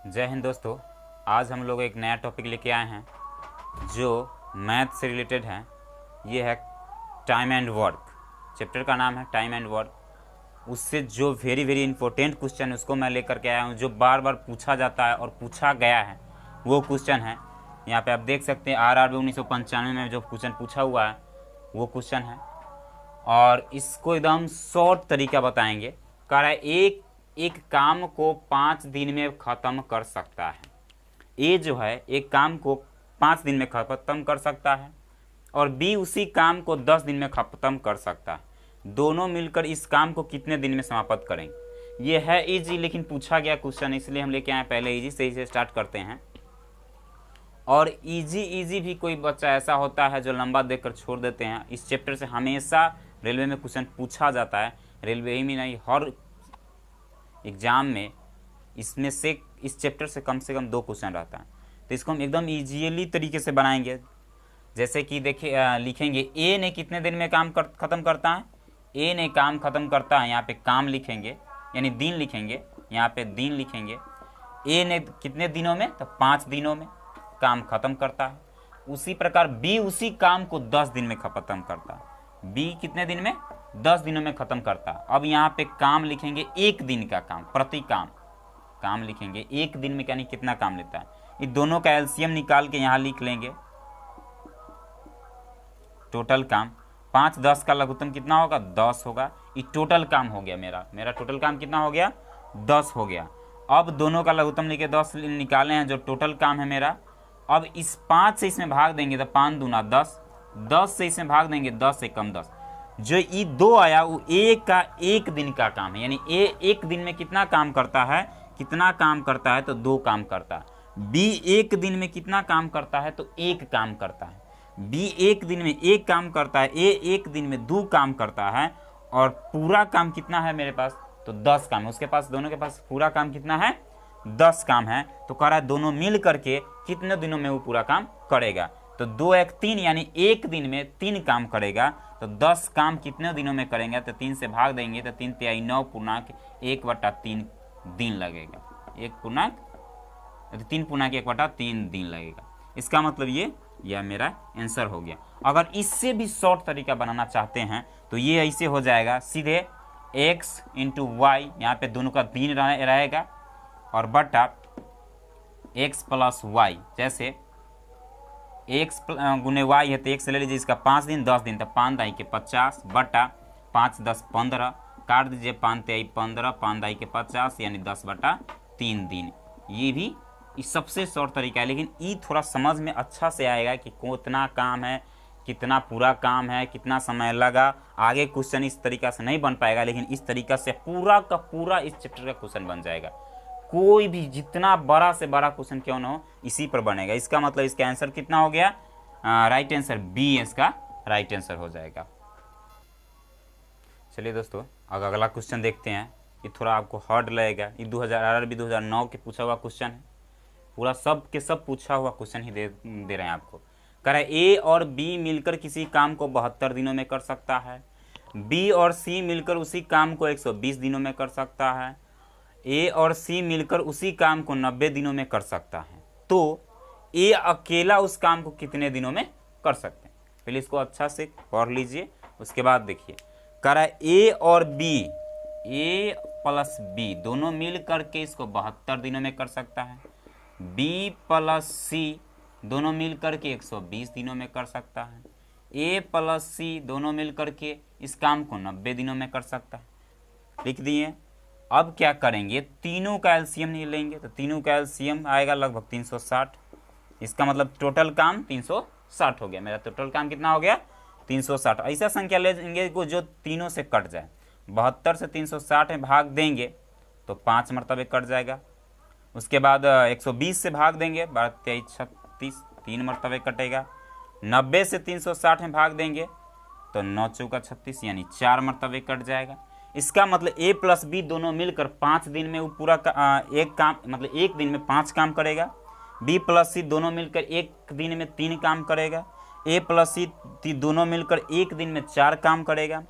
जय हिंद दोस्तों। आज हम लोग एक नया टॉपिक लेके आए हैं जो मैथ से रिलेटेड है। ये है टाइम एंड वर्क। चैप्टर का नाम है टाइम एंड वर्क। उससे जो वेरी वेरी इंपॉर्टेंट क्वेश्चन है उसको मैं लेकर के आया हूँ, जो बार बार पूछा जाता है और पूछा गया है वो क्वेश्चन है। यहाँ पे आप देख सकते हैं RRB 1995 में जो क्वेश्चन पूछा हुआ है वो क्वेश्चन है, और इसको एकदम शॉर्ट तरीका बताएंगे। कह रहा है एक काम को 5 दिन में ख़त्म कर सकता है। ए जो है एक काम को 5 दिन में ख़त्म कर सकता है और बी उसी काम को 10 दिन में ख़त्म कर सकता है। दोनों मिलकर इस काम को कितने दिन में समाप्त करेंगे। ये है इजी, लेकिन पूछा गया क्वेश्चन इसलिए हम लेके आए। पहले इजी से ही स्टार्ट करते हैं। और इजी भी कोई बच्चा ऐसा होता है जो लंबा देखकर छोड़ देते हैं। इस चैप्टर से हमेशा रेलवे में क्वेश्चन पूछा जाता है। रेलवे ही में नहीं, हर एग्जाम में इसमें से इस चैप्टर से कम 2 क्वेश्चन रहता है। तो इसको हम एकदम इजीली तरीके से बनाएंगे। जैसे कि देखिए लिखेंगे ए ने कितने दिन में काम ख़त्म करता है। ए ने काम ख़त्म करता है, यहाँ पे काम लिखेंगे यानी दिन लिखेंगे, यहाँ पे दिन लिखेंगे। ए ने कितने दिनों में, तो 5 दिनों में काम ख़त्म करता है। उसी प्रकार बी उसी काम को 10 दिन में ख़त्म करता है। बी कितने दिन में, 10 दिनों में ख़त्म करता है। अब यहाँ पे काम लिखेंगे, एक दिन का काम, प्रति काम लिखेंगे एक दिन में, यानी कितना काम लेता है। ये दोनों का एलसीएम निकाल के यहाँ लिख लेंगे। टोटल काम 5 10 का लघुत्तम कितना होगा, 10 होगा। ये टोटल काम हो गया। मेरा टोटल काम कितना हो गया, 10 हो गया। अब दोनों का लघुत्तम लेके 10 निकाले हैं, जो टोटल काम है मेरा। अब इस 5 से इसमें भाग देंगे तो 5 दूना 10, 10 से इसमें भाग देंगे 10 से कम 10। जो ये 2 आया वो ए का एक दिन का काम है, यानी ए एक दिन में कितना काम करता है, तो 2 काम करता है। बी एक दिन में कितना काम करता है, तो 1 काम करता है। बी एक दिन में 1 काम करता है, ए एक दिन में 2 काम करता है। और पूरा काम कितना है मेरे पास, तो 10 काम है। उसके पास, दोनों के पास पूरा काम कितना है, 10 काम है। तो कह रहा है दोनों मिल करके कितने दिनों में वो पूरा काम करेगा। तो 2 1 3, यानी एक दिन में 3 काम करेगा। तो 10 काम कितने दिनों में करेंगे, तो 3 से भाग देंगे तो 3 तिहाई 9 पूर्णांक 1/3 दिन लगेगा। 3 पूर्णांक 1/3 दिन लगेगा। इसका मतलब यह मेरा आंसर हो गया। अगर इससे भी शॉर्ट तरीका बनाना चाहते हैं तो ये ऐसे हो जाएगा, सीधे x × y, यहाँ पे दोनों का दिन रहेगा, और बटा x + y। जैसे x × y है तो x ले लीजिए, इसका 5 दिन 10 दिन, तो 5 दाई के 50 बटा 5 10 15, काट दीजिए 5 तिहाई 15, 5 दाई के 50, यानी 10/3 दिन। ये भी इस सबसे शॉर्ट तरीका है, लेकिन ये थोड़ा समझ में अच्छा से आएगा कि कितना काम है, कितना पूरा काम है, कितना समय लगा। आगे क्वेश्चन इस तरीका से नहीं बन पाएगा, लेकिन इस तरीका से पूरा का पूरा इस चैप्टर का क्वेश्चन बन जाएगा। कोई भी जितना बड़ा से बड़ा क्वेश्चन क्यों ना हो, इसी पर बनेगा। इसका मतलब इसका आंसर कितना हो गया, राइट आंसर बी इसका राइट आंसर हो जाएगा। चलिए दोस्तों, अब अगला क्वेश्चन देखते हैं। ये थोड़ा आपको हार्ड लगेगा। ये RRB 2009 के पूछा हुआ क्वेश्चन है। पूरा सब के सब पूछा हुआ क्वेश्चन ही दे रहे हैं आपको। कह रहा है ए और बी मिलकर किसी काम को 72 दिनों में कर सकता है। बी और सी मिलकर उसी काम को 120 दिनों में कर सकता है। ए और सी मिलकर उसी काम को 90 दिनों में कर सकता है। तो ए अकेला उस काम को कितने दिनों में कर सकते हैं। पहले इसको अच्छा से पढ़ लीजिए, उसके बाद देखिए। कह रहा है ए और बी, ए प्लस बी दोनों मिल करके इसको 72 दिनों में कर सकता है। बी प्लस सी दोनों मिल करके 120 दिनों में कर सकता है। ए प्लस सी दोनों मिल करके इस काम को 90 दिनों में कर सकता है। लिख दिए। अब क्या करेंगे, तीनों का एलसीएम नहीं लेंगे, तो तीनों का एलसीएम आएगा लगभग 360। इसका मतलब टोटल काम 360 हो गया। मेरा टोटल काम कितना हो गया, 360। ऐसा संख्या लेंगे जो तीनों से कट जाए। 72 से 360 में भाग देंगे तो 5 मरतबे कट जाएगा। उसके बाद 120 से भाग देंगे, 12 23 36, 3 मरतबे कटेगा। 90 से 360 में भाग देंगे तो 9 चौका 36, यानी 4 मरतबे कट जाएगा। इसका मतलब ए प्लस बी दोनों मिलकर 5 दिन में वो पूरा एक काम, मतलब एक दिन में 5 काम करेगा। बी प्लस सी दोनों मिलकर एक दिन में 3 काम करेगा। ए प्लस सी दोनों मिलकर एक दिन में 4 काम करेगा।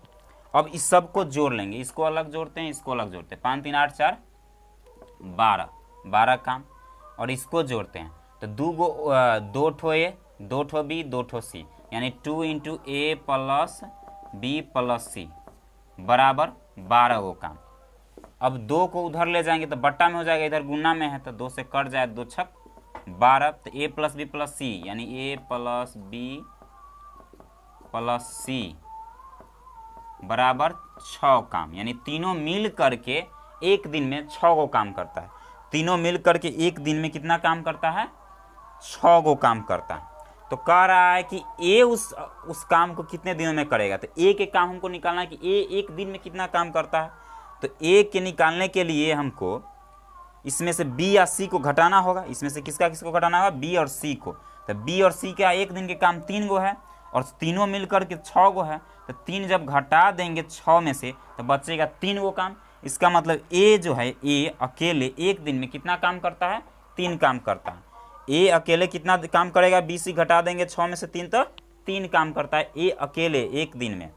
अब इस सब को जोड़ लेंगे, इसको अलग जोड़ते हैं, इसको अलग जोड़ते हैं। 5 3 8 4 12 काम। और इसको जोड़ते हैं तो दो ठो ए, दो ठो बी, दो ठो सी, यानी 2 इंटू ए प्लस बी प्लस सी बराबर 12 गो काम। अब 2 को उधर ले जाएंगे तो बट्टा में हो जाएगा, इधर गुना में है तो 2 से कट जाए, 2 छक 12, तो ए प्लस बी प्लस सी यानी ए प्लस बी प्लस सी बराबर 6 काम, यानी तीनों मिल करके एक दिन में 6 गो काम करता है। तीनों मिल करके एक दिन में कितना काम करता है? 6 गो काम करता है। तो कह रहा है कि ए उस काम को कितने दिनों में करेगा, तो ए के काम हमको निकालना है कि ए एक दिन में कितना काम करता है। तो ए के निकालने के लिए हमको इसमें से बी या सी को घटाना होगा। इसमें से किसका किसको घटाना होगा? बी और सी को। तो बी और सी का एक दिन के काम 3 गो है और तीनों मिलकर के 6 गो है, तो 3 जब घटा देंगे 6 में से तो बचेगा 3 गो काम। इसका मतलब ए जो है, ए अकेले एक दिन में कितना काम करता है? 3 काम करता है। ए अकेले कितना काम करेगा? बी सी घटा देंगे 6 में से 3 तो 3 काम करता है ए अकेले एक दिन में।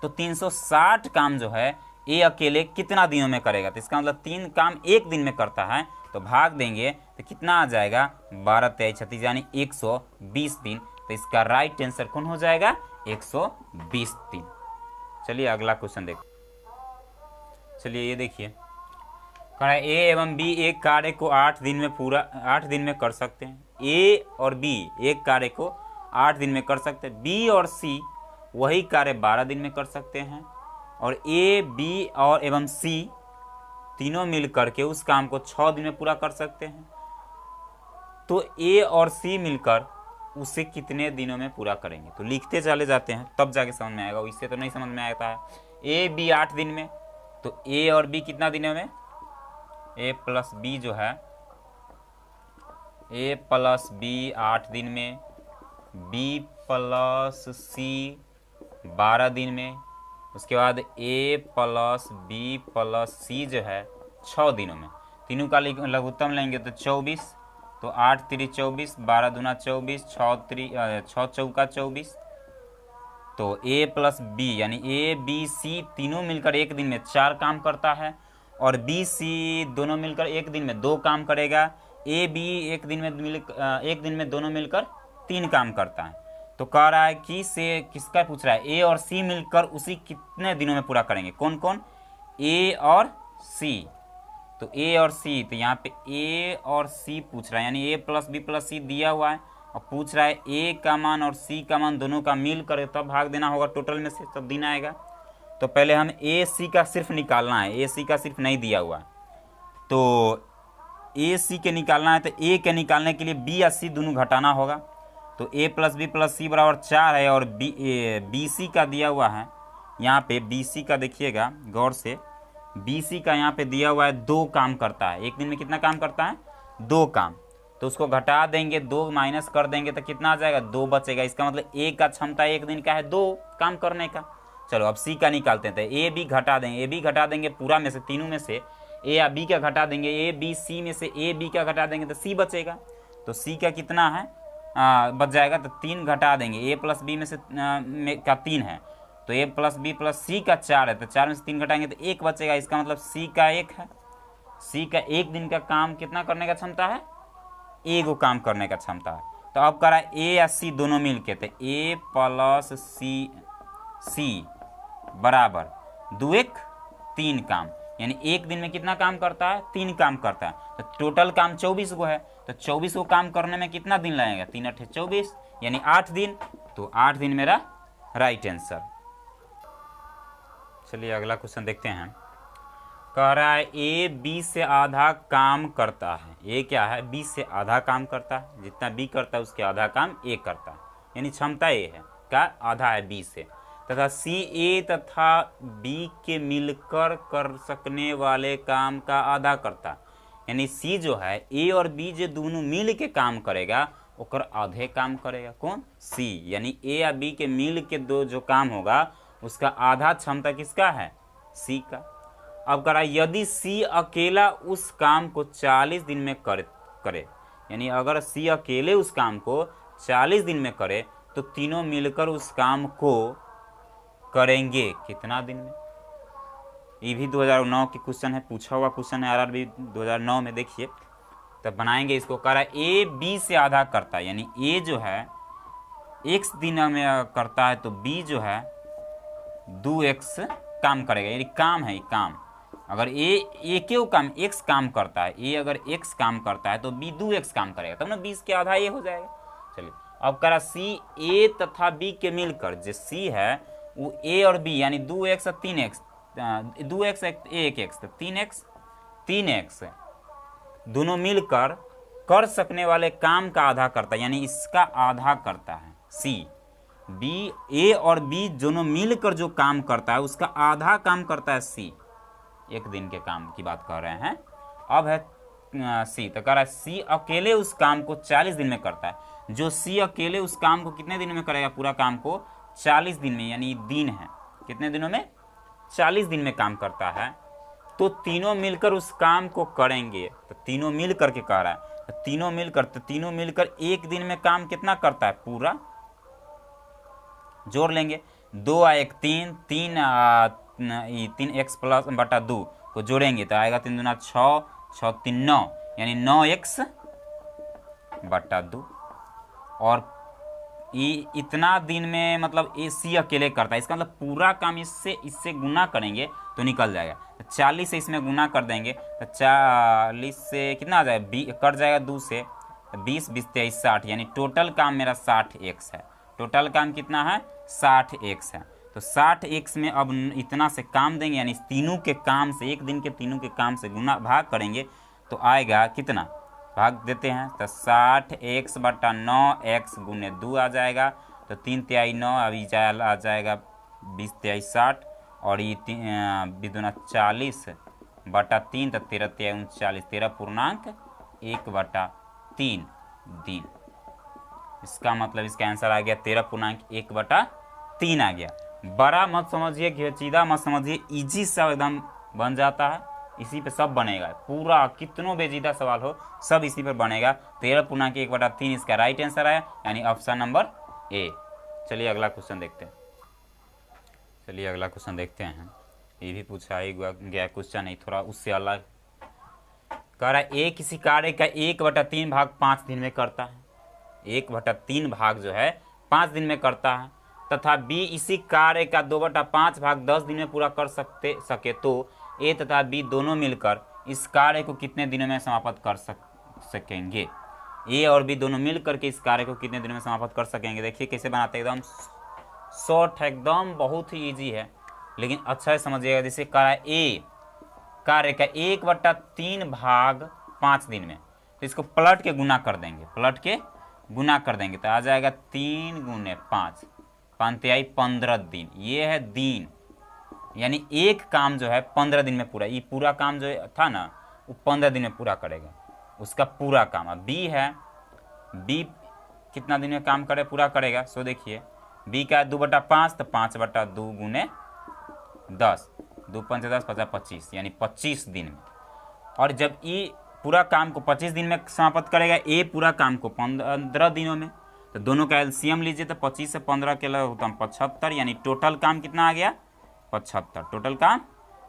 तो 360 काम जो है ए अकेले कितना दिनों में करेगा? तो इसका मतलब 3 काम एक दिन में करता है, तो भाग देंगे तो कितना आ जाएगा? 12 23 36 यानी 120 दिन। तो इसका राइट आंसर कौन हो जाएगा? 120 दिन। चलिए अगला क्वेश्चन देखो। चलिए ये देखिए, कह रहा है ए एवं बी एक कार्य को 8 दिन में कर सकते हैं। ए और बी एक कार्य को 8 दिन में कर सकते हैं। बी और सी वही कार्य 12 दिन में कर सकते हैं। और ए, बी और एवं सी तीनों मिल करके उस काम को 6 दिन में पूरा कर सकते हैं। तो ए और सी मिलकर उसे कितने दिनों में पूरा करेंगे? तो लिखते चले जाते हैं तब जाके समझ में आएगा, इससे तो नहीं समझ में आता है। ए बी 8 दिन में, तो ए और बी कितना दिनों में? ए प्लस बी जो है, ए प्लस बी 8 दिन में, बी प्लस सी 12 दिन में, उसके बाद ए प्लस बी प्लस सी जो है 6 दिनों में। तीनों का लघुत्तम लेंगे तो 24, तो 8 3 24, 12 दूना 24, 6 चौका 24। तो ए प्लस बी यानी ए बी सी तीनों मिलकर एक दिन में 4 काम करता है, और बी सी दोनों मिलकर एक दिन में 2 काम करेगा। ए बी एक दिन में दोनों मिलकर 3 काम करता है। तो कह रहा है कि से किसका पूछ रहा है? ए और सी मिलकर उसी कितने दिनों में पूरा करेंगे? कौन कौन? ए और सी। तो ए और सी, तो यहाँ पे ए और सी पूछ रहा है, यानी ए प्लस बी प्लस सी दिया हुआ है और पूछ रहा है ए का मान और सी का मान दोनों का मिल कर तब भाग देना होगा टोटल में से, तब दिन आएगा। तो पहले हम ए सी का सिर्फ निकालना है, ए सी का सिर्फ नहीं दिया हुआ। तो ए सी के निकालना है, तो ए के निकालने के लिए बी या सी दोनों घटाना होगा। तो ए प्लस बी प्लस सी बराबर 4 है, और बी सी का दिया हुआ है यहाँ पे। बी सी का देखिएगा गौर से, बी सी का यहाँ पे दिया हुआ है 2 काम करता है। एक दिन में कितना काम करता है? 2 काम। तो उसको घटा देंगे, 2 माइनस कर देंगे तो कितना आ जाएगा? 2 बचेगा। इसका मतलब ए का क्षमता एक दिन का है 2 काम करने का। चलो अब सी का निकालते हैं। तो ए बी घटा देंगे, ए बी घटा देंगे पूरा में से, तीनों में से ए या बी का घटा देंगे, ए बी सी में से ए बी का घटा देंगे तो सी बचेगा। तो सी का कितना है? बच जाएगा, तो 3 घटा देंगे। ए प्लस बी में से का 3 है, तो ए प्लस बी प्लस सी का 4 है, तो 4 में से 3 घटाएंगे तो 1 बचेगा। इसका मतलब सी का 1 है। सी का एक दिन का काम कितना करने का क्षमता है? 1 काम करने का क्षमता है। तो अब करा ए या सी दोनों मिल के, तो ए प्लस सी बराबर 2 1 3 काम, यानी एक दिन में कितना काम करता है? 3 काम करता है। तो टोटल काम 24 गो है, तो 24 को काम करने में कितना दिन लगेगा? 3 8 24 यानी 8 दिन। तो 8 दिन मेरा राइट आंसर। चलिए अगला क्वेश्चन देखते हैं। कह रहा है ए बी से आधा काम करता है। ए क्या है? बी से आधा काम करता है, जितना बी करता है उसके आधा काम ए करता है, यानी क्षमता ए है का आधा है बी से। तथा सी ए तथा बी के मिलकर कर सकने वाले काम का आधा करता है, यानी सी जो है ए और बी जो दोनों मिल के काम करेगा ओकर आधे काम करेगा। कौन? सी। यानी ए या बी के मिल के दो जो काम होगा उसका आधा क्षमता किसका है? सी का। अब करा यदि सी अकेला उस काम को 40 दिन में करे, यानी अगर सी अकेले उस काम को 40 दिन में करे तो तीनों मिलकर उस काम को करेंगे कितना दिन में? ये भी 2009 की क्वेश्चन है, पूछा हुआ क्वेश्चन है आरआरबी 2009 में। देखिए तो बनाएंगे इसको। कह रहा है ए बी से आधा करता है, यानी ए जो है x दिन में करता है तो b जो है 2x काम करेगा, यानी काम है काम। अगर ए क्यों काम x काम करता है, ए अगर x काम करता है तो b 2x काम करेगा, तब ना 20 के आधा ये हो जाएगा। चलिए अब कह रहा c a तथा b के मिलकर, जो c है वो a और b यानी 2x और 3x, 2x 1x तो 3x दोनों मिलकर कर सकने वाले काम का आधा करता है, यानी इसका आधा करता है c। b a और b दोनों मिलकर जो काम करता है उसका आधा काम करता है c। एक दिन के काम की बात कर रहे हैं। अब है c, तो कह रहा है c अकेले उस काम को 40 दिन में करता है। जो c अकेले उस काम को कितने दिन में करेगा, पूरा काम को 40 दिन में, यानी दिन है कितने दिनों में, 40 दिन में काम करता है। तो तीनों मिलकर उस काम को करेंगे, तो तीनों मिल करके कह रहा है, तो तीनों मिलकर एक दिन में काम कितना करता है, पूरा जोड़ लेंगे। 2 और 1 3, 3x प्लस बटा 2 को जोड़ेंगे तो आएगा 3 दूना 6, 6 3 9, यानी 9x बटा 2। और इतना दिन में मतलब ए सी अकेले करता है, इसका मतलब पूरा काम इससे गुना करेंगे तो निकल जाएगा। तो 40 से इसमें गुना कर देंगे तो 40 से कितना आ जाएगा, कट जाएगा 2 से 20, 20 23 60, यानी टोटल काम मेरा 60x है। टोटल काम कितना है, 60x है। तो 60x में अब इतना से काम देंगे, यानी तीनों के काम से, एक दिन के तीनों के काम से गुना भाग करेंगे तो आएगा कितना, भाग देते हैं तो 60x बटा 9x गुने 2 आ जाएगा। तो 3 तिहाई 9, अभी आ जाएगा 20 तिहाई 60, और ये 20 दूना 40 बटा 3 तो 13 तिहाई 39, 13.1 बटा 3 दिन। इसका मतलब इसका आंसर आ गया 13.1 बटा 3 आ गया। बड़ा मत समझिए, घेचीदा मत समझिए, इजी सा एकदम बन जाता है, इसी पे सब बनेगा। पूरा कितनों बेजीदा सवाल हो सब इसी पर बनेगा। 13.1 बटा 3 इसका राइट आंसर है, यानी ऑप्शन नंबर ए। चलिए अगला क्वेश्चन देखते हैं। ये भी पूछा ही गया क्वेश्चन, नहीं थोड़ा उससे अलग। कह रहा है ए किसी कार्य का 1/3 भाग 5 दिन में करता है, 1/3 भाग जो है 5 दिन में करता है, तथा बी इसी कार्य का 2/5 भाग 10 दिन में पूरा कर सके तो ए तथा बी दोनों मिलकर इस कार्य को कितने दिनों में समाप्त कर सकेंगे। ए और बी दोनों मिलकर के इस कार्य को कितने दिनों में समाप्त कर सकेंगे। देखिए कैसे बनाते हैं, एकदम शॉर्ट है, एकदम बहुत ही इजी है, लेकिन अच्छा से समझिएगा। जैसे ए कार्य का 1/3 भाग 5 दिन में, तो इसको पलट के गुना कर देंगे तो आ जाएगा 3 गुने 5, 5 तिहाई 15 दिन। ये है दिन, यानी एक काम जो है 15 दिन में पूरा, ये पूरा काम जो था ना वो 15 दिन में पूरा करेगा, उसका पूरा काम। अब बी है, बी कितना दिन में काम पूरा करेगा। सो देखिए बी का 2/5 तो 5/2 गुने 10, 2 5 10 50 25, यानी 25 दिन में। और जब ये पूरा काम को 25 दिन में समाप्त करेगा, ए पूरा काम को 15 दिनों में, तो दोनों का एलसीएम लीजिए तो 25 से 15 के लगे होता 75, यानी टोटल काम कितना आ गया 75, टोटल काम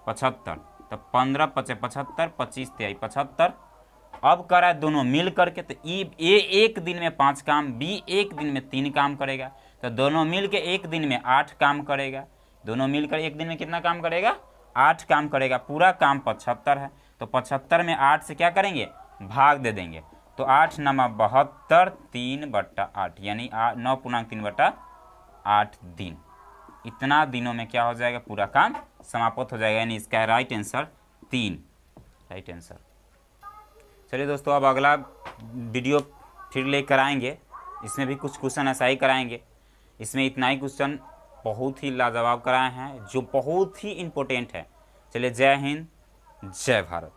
75। तो 15 5 75, 25 तिहाई 75। अब करा दोनों मिल करके, तो ए एक दिन में 5 काम, बी एक दिन में 3 काम करेगा, तो दोनों मिल के एक दिन में 8 काम करेगा। दोनों मिलकर एक दिन में कितना काम करेगा, 8 काम करेगा। पूरा काम 75 है, तो 75 में 8 से क्या करेंगे, भाग दे देंगे, तो 8 नमा 72, 3/8, यानी 9.3 बटा 8 दिन। इतना दिनों में क्या हो जाएगा, पूरा काम समाप्त हो जाएगा, यानी इसका राइट आंसर 3, राइट आंसर। चलिए दोस्तों, अब अगला वीडियो फिर लेकर आएंगे, इसमें भी कुछ क्वेश्चन ऐसा ही कराएंगे। इसमें इतना ही क्वेश्चन बहुत ही लाजवाब कराए हैं जो बहुत ही इम्पोर्टेंट है। चलिए, जय हिंद, जय भारत।